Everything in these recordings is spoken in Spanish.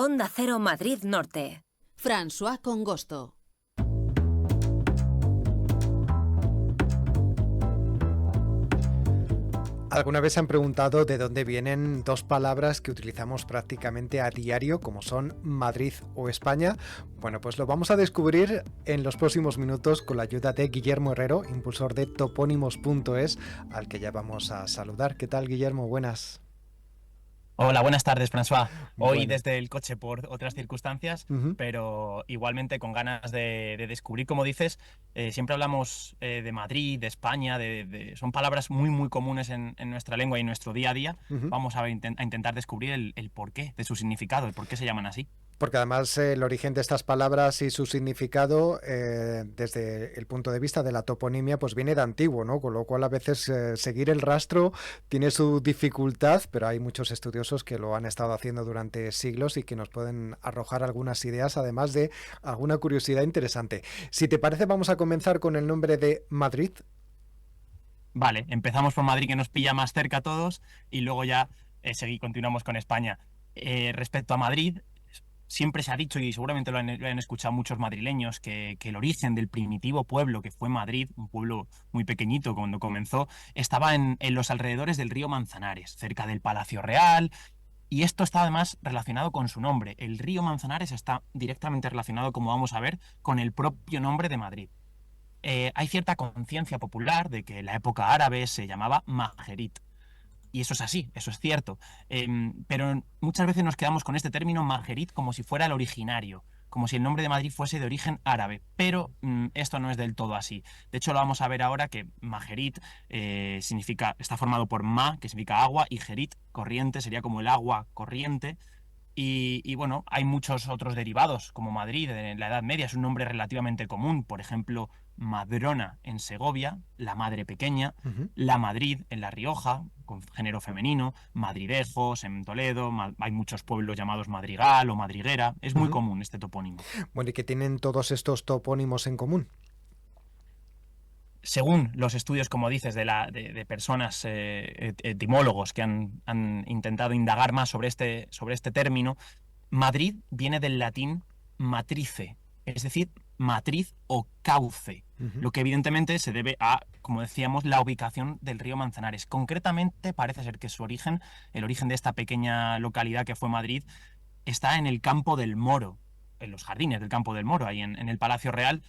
Onda Cero Madrid Norte. François Congosto. ¿Alguna vez se han preguntado de dónde vienen dos palabras que utilizamos prácticamente a diario, como son Madrid o España? Bueno, pues lo vamos a descubrir en los próximos minutos con la ayuda de Guillermo Herrero, impulsor de topónimos.es, al que ya vamos a saludar. ¿Qué tal, Guillermo? Buenas. Hola, buenas tardes, François. Hoy Bueno. desde el coche por otras circunstancias, pero igualmente con ganas de descubrir, como dices, siempre hablamos de Madrid, de España, son palabras muy comunes en nuestra lengua y en nuestro día a día. Vamos a intentar descubrir el porqué de su significado, el por qué se llaman así. Porque además el origen de estas palabras y su significado, desde el punto de vista de la toponimia, pues viene de antiguo, ¿no? Con lo cual a veces seguir el rastro tiene su dificultad, pero hay muchos estudiosos que lo han estado haciendo durante siglos y que nos pueden arrojar algunas ideas, además de alguna curiosidad interesante. Si te parece, vamos a comenzar con el nombre de Madrid. Vale, empezamos por Madrid, que nos pilla más cerca a todos, y luego ya continuamos con España. Respecto a Madrid, siempre se ha dicho, y seguramente lo han escuchado muchos madrileños, que el origen del primitivo pueblo que fue Madrid, un pueblo muy pequeñito cuando comenzó, estaba en los alrededores del río Manzanares, cerca del Palacio Real, y esto está además relacionado con su nombre. El río Manzanares está directamente relacionado, como vamos a ver, con el propio nombre de Madrid. Hay cierta conciencia popular de que en la época árabe se llamaba Majerit. Y eso es así, eso es cierto. Pero muchas veces nos quedamos con este término Majerit como si fuera el originario, como si el nombre de Madrid fuese de origen árabe. Pero esto no es del todo así. De hecho, lo vamos a ver ahora, que Majerit está formado por ma, que significa agua, y jerit, corriente, sería como el agua corriente. Y bueno, hay muchos otros derivados, como Madrid en la Edad Media, es un nombre relativamente común. Por ejemplo, Madrona en Segovia, la madre pequeña, la Madrid en La Rioja, con género femenino, Madridejos en Toledo, hay muchos pueblos llamados Madrigal o Madriguera, es muy común este topónimo. Bueno, ¿y qué tienen todos estos topónimos en común? Según los estudios, como dices, de personas, etimólogos que han intentado indagar más sobre este término, Madrid viene del latín matrice, es decir, matriz o cauce, lo que evidentemente se debe a, como decíamos, la ubicación del río Manzanares. Concretamente, parece ser que el origen de esta pequeña localidad que fue Madrid, está en el Campo del Moro, en los jardines del Campo del Moro, ahí en el Palacio Real.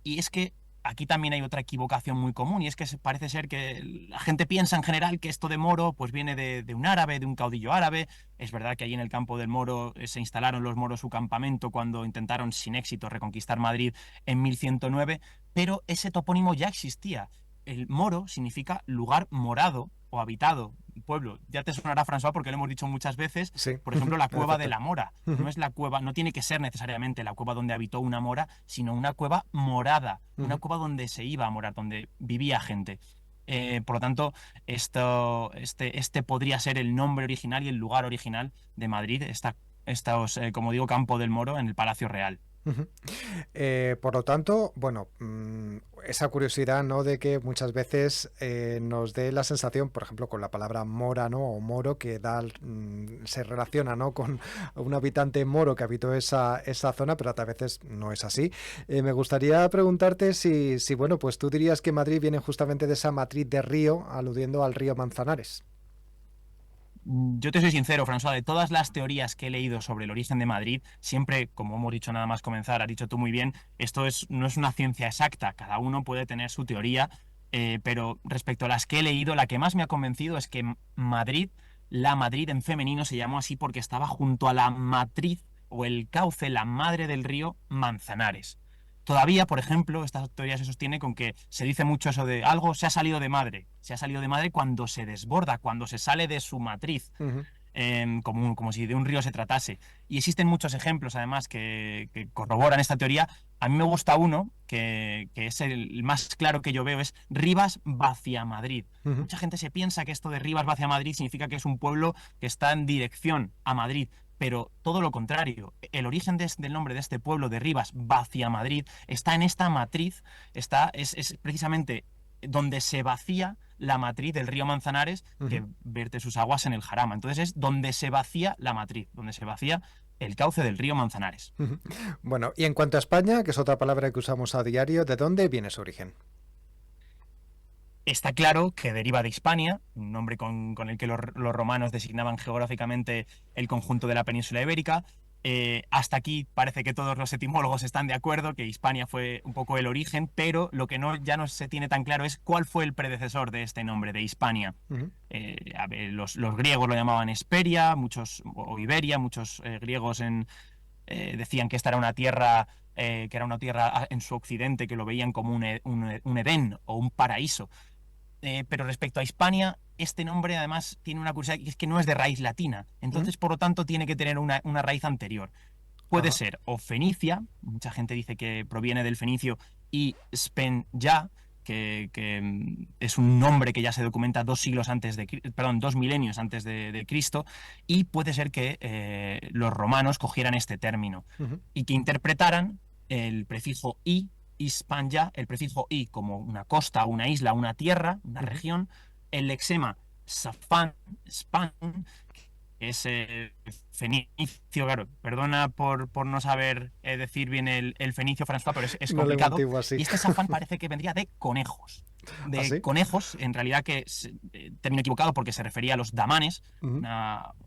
Y es que aquí también hay otra equivocación muy común, y es que parece ser que la gente piensa en general que esto de moro pues viene de un árabe, de un caudillo árabe. Es verdad que allí en el Campo del Moro se instalaron los moros su campamento cuando intentaron sin éxito reconquistar Madrid en 1109, pero ese topónimo ya existía. El moro significa lugar morado o habitado, pueblo. Ya te sonará, François, porque lo hemos dicho muchas veces. Sí. Por ejemplo, la cueva de la Mora. No es la cueva, no tiene que ser necesariamente la cueva donde habitó una mora, sino una cueva morada, una cueva donde se iba a morar, donde vivía gente. Por lo tanto, este podría ser el nombre original y el lugar original de Madrid, como digo, Campo del Moro, en el Palacio Real. Por lo tanto, bueno, esa curiosidad, ¿no?, de que muchas veces nos dé la sensación, por ejemplo, con la palabra mora, ¿no?, o moro, que se relaciona, ¿no?, con un habitante moro que habitó esa zona, pero a veces no es así. Me gustaría preguntarte si, bueno, pues tú dirías que Madrid viene justamente de esa matriz de río, aludiendo al río Manzanares. Yo te soy sincero, François, de todas las teorías que he leído sobre el origen de Madrid, siempre, como hemos dicho nada más comenzar, has dicho tú muy bien, no es una ciencia exacta, cada uno puede tener su teoría, pero respecto a las que he leído, la que más me ha convencido es que la Madrid en femenino se llamó así porque estaba junto a la matriz o el cauce, la madre del río Manzanares. Todavía, por ejemplo, esta teoría se sostiene con que se dice mucho eso de algo se ha salido de madre. Se ha salido de madre cuando se desborda, cuando se sale de su matriz, como si de un río se tratase. Y existen muchos ejemplos, además, que corroboran esta teoría. A mí me gusta uno, que es el más claro que yo veo, es Rivas Vacia Madrid. Mucha gente se piensa que esto de Rivas Vacia Madrid significa que es un pueblo que está en dirección a Madrid. Pero todo lo contrario, el origen del nombre de este pueblo de Rivas Vacia Madrid está en esta matriz, es precisamente donde se vacía la matriz del río Manzanares, que vierte sus aguas en el Jarama. Entonces es donde se vacía la matriz, donde se vacía el cauce del río Manzanares. Bueno, y en cuanto a España, que es otra palabra que usamos a diario, ¿de dónde viene su origen? Está claro que deriva de Hispania, un nombre con el que los romanos designaban geográficamente el conjunto de la península ibérica. Hasta aquí parece que todos los etimólogos están de acuerdo que Hispania fue un poco el origen, pero lo que ya no se tiene tan claro es cuál fue el predecesor de este nombre, de Hispania. A ver, los griegos lo llamaban Hesperia, o Iberia, muchos griegos decían que esta era una tierra, que era una tierra en su occidente, que lo veían como un Edén o un paraíso. Pero respecto a Hispania, este nombre además tiene una curiosidad, y es que no es de raíz latina. Entonces, por lo tanto, tiene que tener una raíz anterior. Puede Ajá. ser o fenicia, mucha gente dice que proviene del fenicio, y Spenja, que es un nombre que ya se documenta 2 milenios antes de Cristo, y puede ser que los romanos cogieran este término Ujú. y que interpretaran el prefijo i, Hispania, el prefijo i como una costa, una isla, una tierra, una Ujú. región, el lexema Safán, Span, que es fenicio, claro, perdona por no saber decir bien el fenicio, François, pero es No lengua complicado. antigua, sí. Y este Safán parece que vendría de conejos. ¿Ah, De sí? conejos, en realidad término equivocado porque se refería a los damanes, Ujú.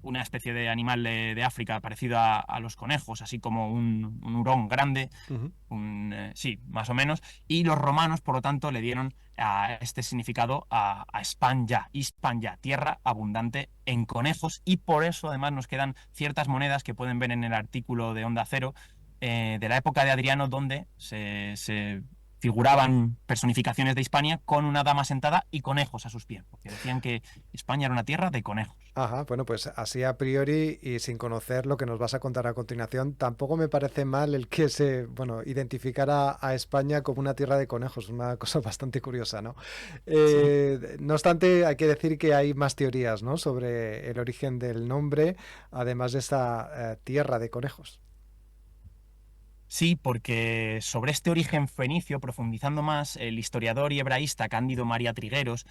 una especie de animal de África parecido a los conejos, así como un hurón grande, Ujú. sí, más o menos, y los romanos, por lo tanto, le dieron a este significado a Hispania, tierra abundante en conejos, y por eso además nos quedan ciertas monedas que pueden ver en el artículo de Onda Cero de la época de Adriano, donde se figuraban personificaciones de Hispania con una dama sentada y conejos a sus pies, porque decían que España era una tierra de conejos. Ajá, bueno, pues así a priori y sin conocer lo que nos vas a contar a continuación, tampoco me parece mal el que bueno, identificara a España como una tierra de conejos, una cosa bastante curiosa, ¿no? Sí. No obstante, hay que decir que hay más teorías, ¿no? Sobre el origen del nombre, además de esta tierra de conejos. Sí, porque sobre este origen fenicio, profundizando más, el historiador y hebraísta Cándido María Trigueros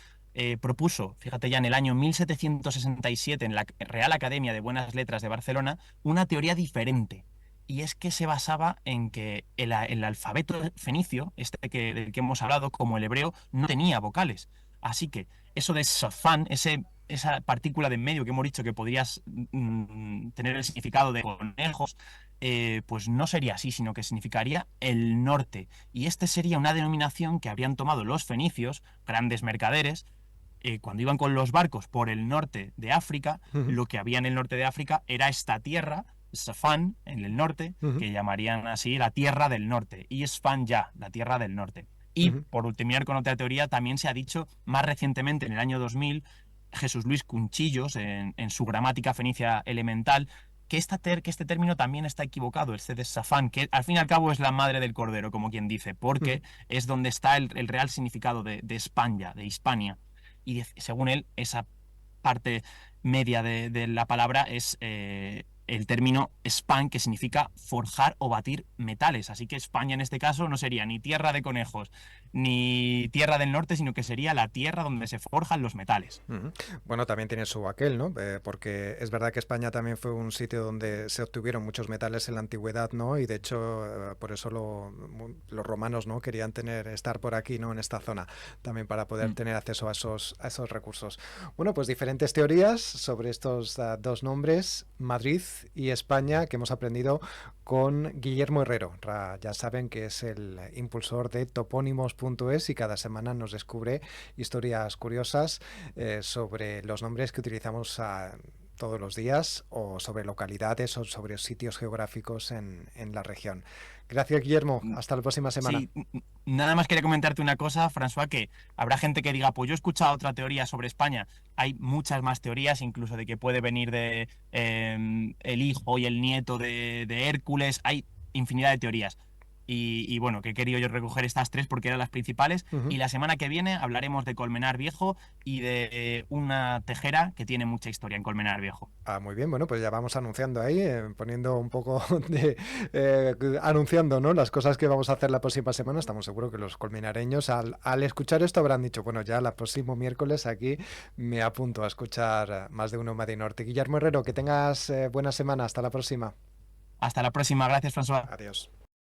propuso, fíjate ya en el año 1767, en la Real Academia de Buenas Letras de Barcelona, una teoría diferente. Y es que se basaba en que el alfabeto fenicio, del que hemos hablado, como el hebreo, no tenía vocales. Así que eso de safán, esa partícula de en medio que hemos dicho que podrías tener el significado de conejos, pues no sería así, sino que significaría el norte. Y este sería una denominación que habrían tomado los fenicios, grandes mercaderes, cuando iban con los barcos por el norte de África. Ujú. Lo que había en el norte de África era esta tierra, Safán, en el norte, Ujú. que llamarían así la tierra del norte, y Sfanja, la tierra del norte. Y Ujú. por terminar con otra teoría, también se ha dicho más recientemente, en el año 2000, Jesús Luis Cunchillos, en su gramática fenicia elemental, que este término también está equivocado, el Cedes Safán, que al fin y al cabo es la madre del cordero, como quien dice, Ujú. porque es donde está el real significado de España, de Hispania. Y según él, esa parte media de la palabra es el término span, que significa forjar o batir metales. Así que España en este caso no sería ni tierra de conejos ni tierra del norte, sino que sería la tierra donde se forjan los metales. Ujú. Bueno, también tiene su aquel, ¿no? Porque es verdad que España también fue un sitio donde se obtuvieron muchos metales en la antigüedad, ¿no? Y de hecho, por eso los romanos, ¿no? Querían estar por aquí, ¿no? En esta zona, también para poder Mm. tener acceso a esos recursos. Bueno, pues diferentes teorías sobre estos dos nombres, Madrid y España, que hemos aprendido con Guillermo Herrero. Ya saben que es el impulsor de topónimos.es y cada semana nos descubre historias curiosas sobre los nombres que utilizamos todos los días, o sobre localidades o sobre sitios geográficos en la región. Gracias, Guillermo. Hasta la próxima semana. Sí, nada más quería comentarte una cosa, François, que habrá gente que diga, pues yo he escuchado otra teoría sobre España. Hay muchas más teorías, incluso de que puede venir de el hijo y el nieto de Hércules. Hay infinidad de teorías. Y bueno, que he querido yo recoger estas tres porque eran las principales. Ujú. Y la semana que viene hablaremos de Colmenar Viejo y de una tejera que tiene mucha historia en Colmenar Viejo. Muy bien, bueno, pues ya vamos anunciando ahí, poniendo un poco de... anunciando, ¿no? Las cosas que vamos a hacer la próxima semana. Estamos seguros que los colmenareños al escuchar esto habrán dicho, bueno, ya el próximo miércoles aquí me apunto a escuchar más de uno Madrid Norte. Guillermo Herrero, que tengas buena semana. Hasta la próxima. Hasta la próxima. Gracias, François. Adiós.